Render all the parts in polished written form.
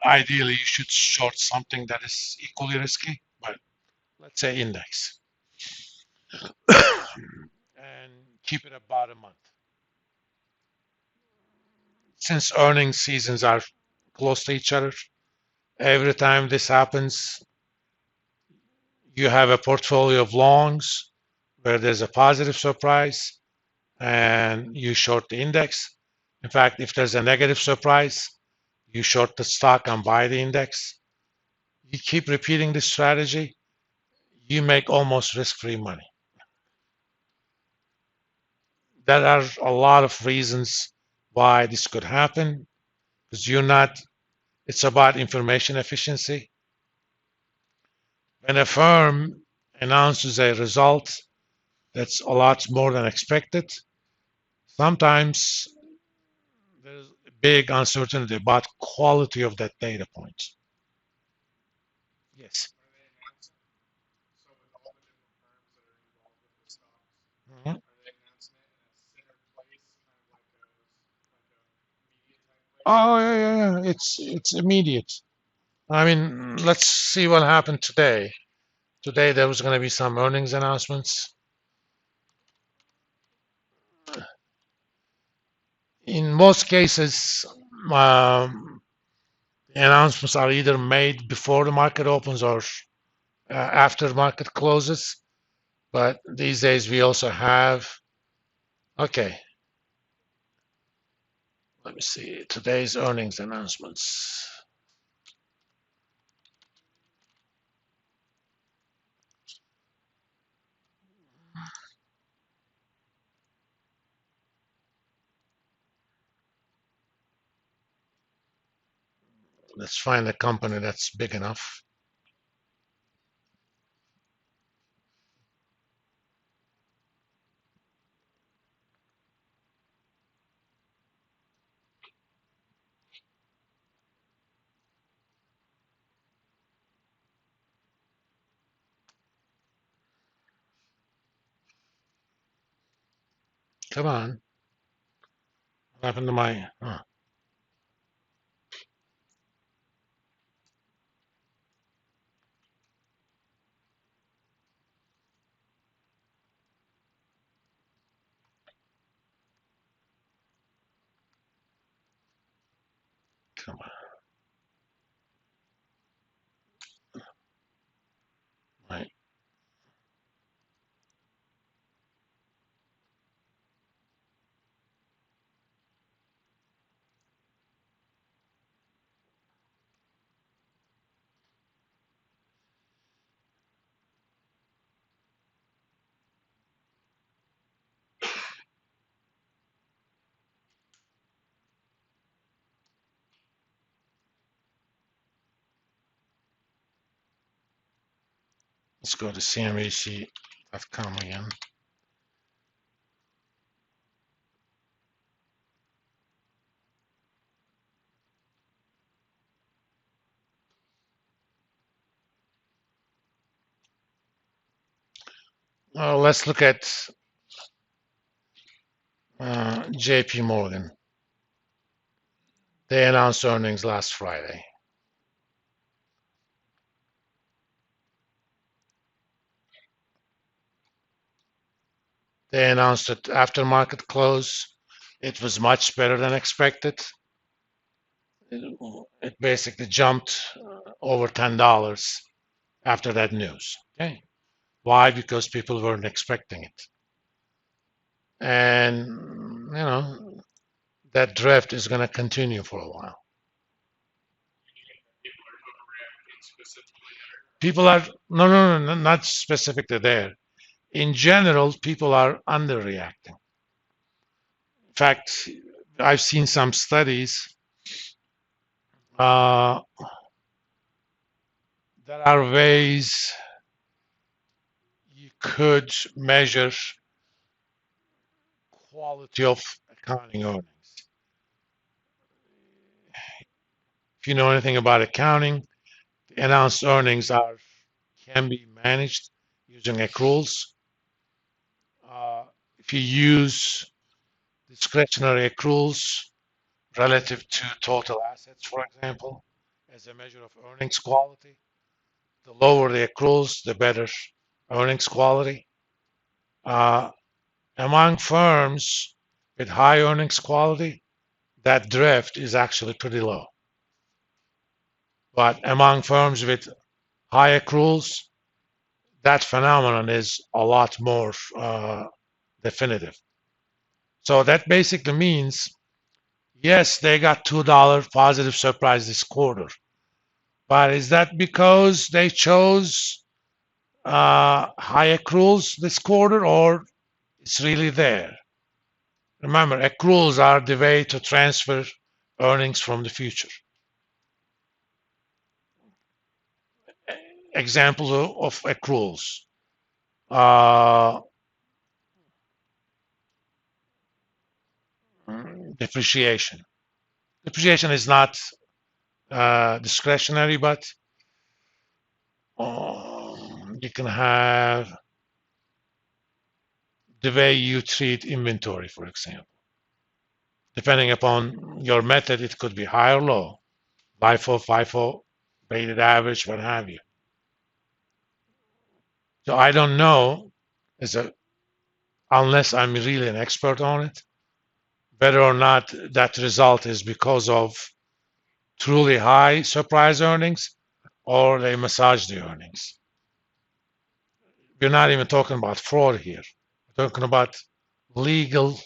ideally, you should short something that is equally risky, but let's say index, and keep it about a month. Since earnings seasons are close to each other, every time this happens, you have a portfolio of longs where there's a positive surprise and you short the index. In fact, if there's a negative surprise, you short the stock and buy the index. You keep repeating this strategy, you make almost risk-free money. There are a lot of reasons why this could happen because you're not, it's about information efficiency. When a firm announces a result that's a lot more than expected, sometimes there's big uncertainty about quality of that data point. Yes. Mhm. Oh yeah, yeah, yeah. It's immediate. I mean, let's see what happened today. Today there was going to be some earnings announcements. In most cases, the announcements are either made before the market opens or after the market closes. But these days we also have, okay, let me see, today's earnings announcements. Let's find a company that's big enough. Come on. What happened to my, oh, come on. Right. Let's go to CNBC.com again. Let's look at JP Morgan. They announced earnings last Friday. They announced it after market close. It was much better than expected. It basically jumped over $10 after that news. Okay. Why? Because people weren't expecting it. And, that drift is going to continue for a while. People are, no, not specific to there. In general, people are underreacting. In fact, I've seen some studies. Uh, there are ways you could measure quality of accounting earnings. If you know anything about accounting, the announced earnings can be managed using accruals. If you use discretionary accruals relative to total assets, for example, as a measure of earnings quality. The lower the accruals, the better earnings quality. Uh, Among firms with high earnings quality, that drift is actually pretty low. But among firms with high accruals, that phenomenon is a lot more definitive. So that basically means, yes, they got $2 positive surprise this quarter. But is that because they chose high accruals this quarter, or it's really there? Remember, accruals are the way to transfer earnings from the future. Examples of accruals. Uh, Depreciation. Depreciation is not discretionary, but you can have the way you treat inventory, for example. Depending upon your method, it could be high or low, LIFO, FIFO, weighted average, what have you. So I don't know, unless I'm really an expert on it, whether or not that result is because of truly high surprise earnings or they massage the earnings. We're not even talking about fraud here. We're talking about legal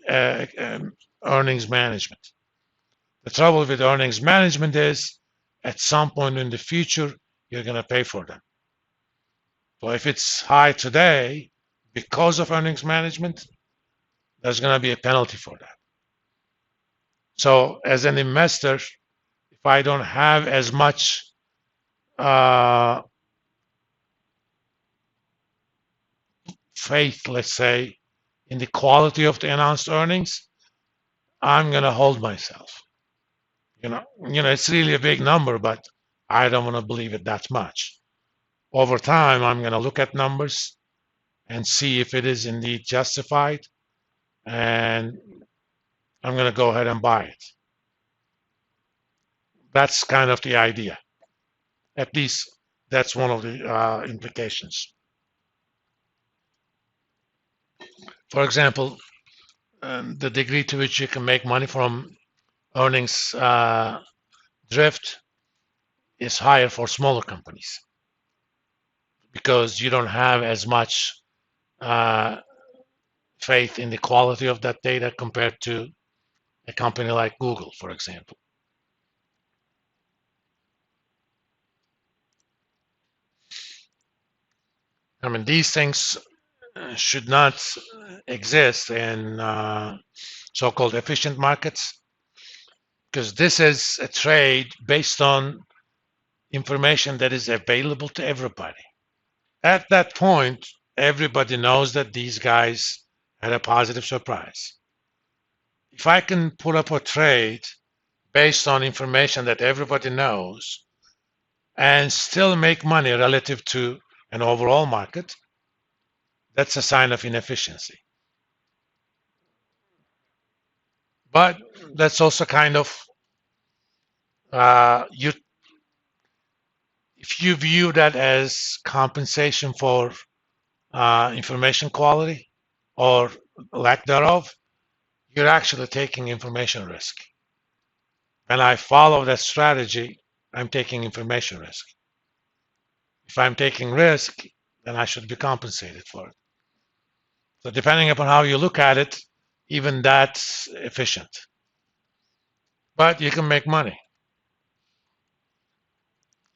earnings management. The trouble with earnings management is at some point in the future, you're going to pay for them. So if it's high today because of earnings management, there's going to be a penalty for that. So as an investor, if I don't have as much faith, let's say, in the quality of the announced earnings, I'm going to hold myself. It's really a big number, but I don't want to believe it that much. Over time, I'm going to look at numbers and see if it is indeed justified, and I'm going to go ahead and buy it. That's kind of the idea. At least that's one of the implications. For example, the degree to which you can make money from earnings drift is higher for smaller companies because you don't have as much faith in the quality of that data compared to a company like Google, for example. I mean, these things should not exist in so-called efficient markets, because this is a trade based on information that is available to everybody. At that point, everybody knows that these guys had a positive surprise. If I can put up a trade based on information that everybody knows and still make money relative to an overall market, that's a sign of inefficiency. But that's also kind of if you view that as compensation for information quality or lack thereof, you're actually taking information risk. When I follow that strategy, I'm taking information risk. If I'm taking risk, then I should be compensated for it. So depending upon how you look at it, even that's efficient. But you can make money.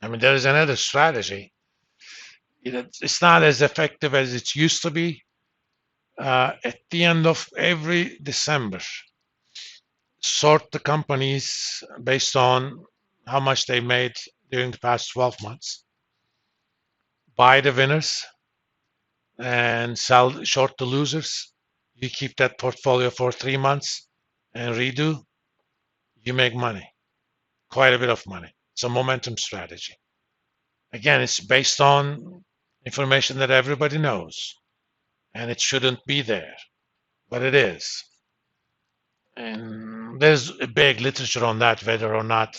I mean, there is another strategy. It's not as effective as it used to be. At the end of every December, sort the companies based on how much they made during the past 12 months. Buy the winners and short the losers. You keep that portfolio for 3 months and redo. You make money, quite a bit of money. It's a momentum strategy. Again, it's based on information that everybody knows, and it shouldn't be there, but it is. And there's a big literature on that, whether or not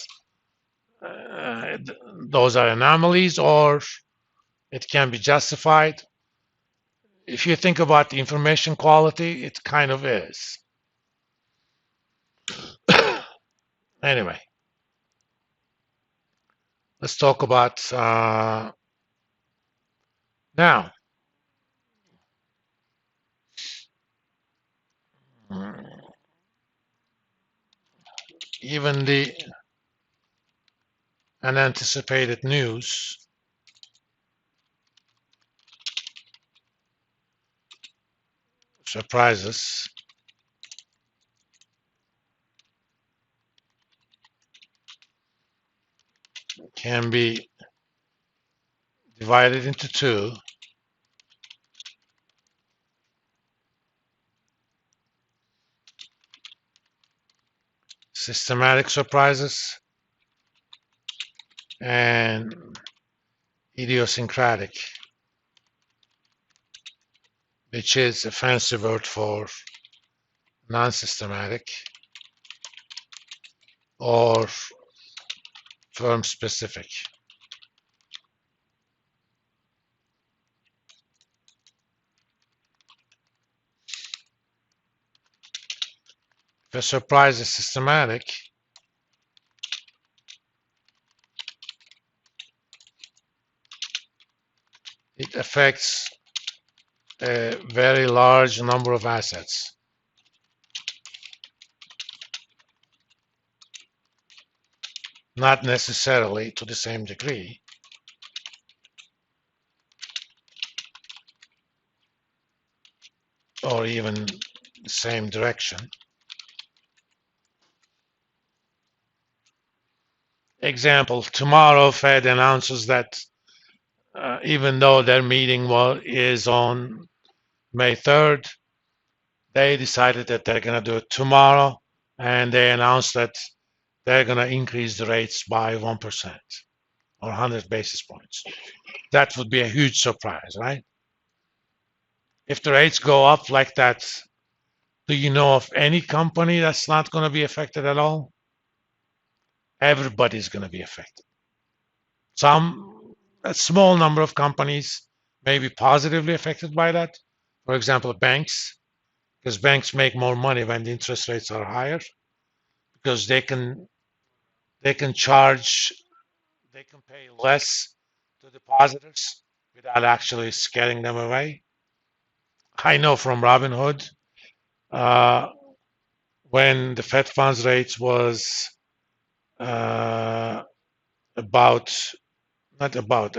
those are anomalies, or it can be justified. If you think about the information quality, it kind of is. Anyway, let's talk about now. Even the unanticipated news surprises can be divided into two. Systematic surprises and idiosyncratic, which is a fancy word for non-systematic or firm specific. If a surprise is systematic, it affects a very large number of assets. Not necessarily to the same degree. Or even the same direction. Example, tomorrow Fed announces that even though their meeting is on May 3rd, they decided that they're going to do it tomorrow, and they announced that they're going to increase the rates by 1% or 100 basis points. That would be a huge surprise, right? If the rates go up like that, do you know of any company that's not going to be affected at all? Everybody's going to be affected. A small number of companies may be positively affected by that. For example, banks, because banks make more money when the interest rates are higher, because they can charge, they can pay less to depositors without actually scaring them away. I know from Robinhood, when the Fed funds rate was not about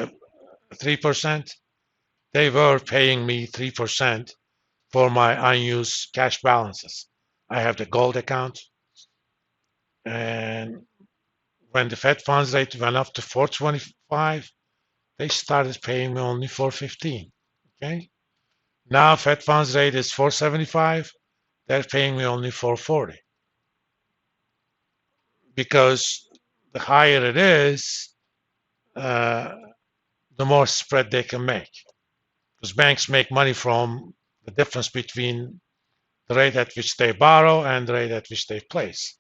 3%, they were paying me 3% for my unused cash balances. I have the gold account, and when the Fed funds rate went up to 425, they started paying me only 415. Okay, now Fed funds rate is 475, they're paying me only 440, because the higher it is, the more spread they can make, because banks make money from the difference between the rate at which they borrow and the rate at which they place.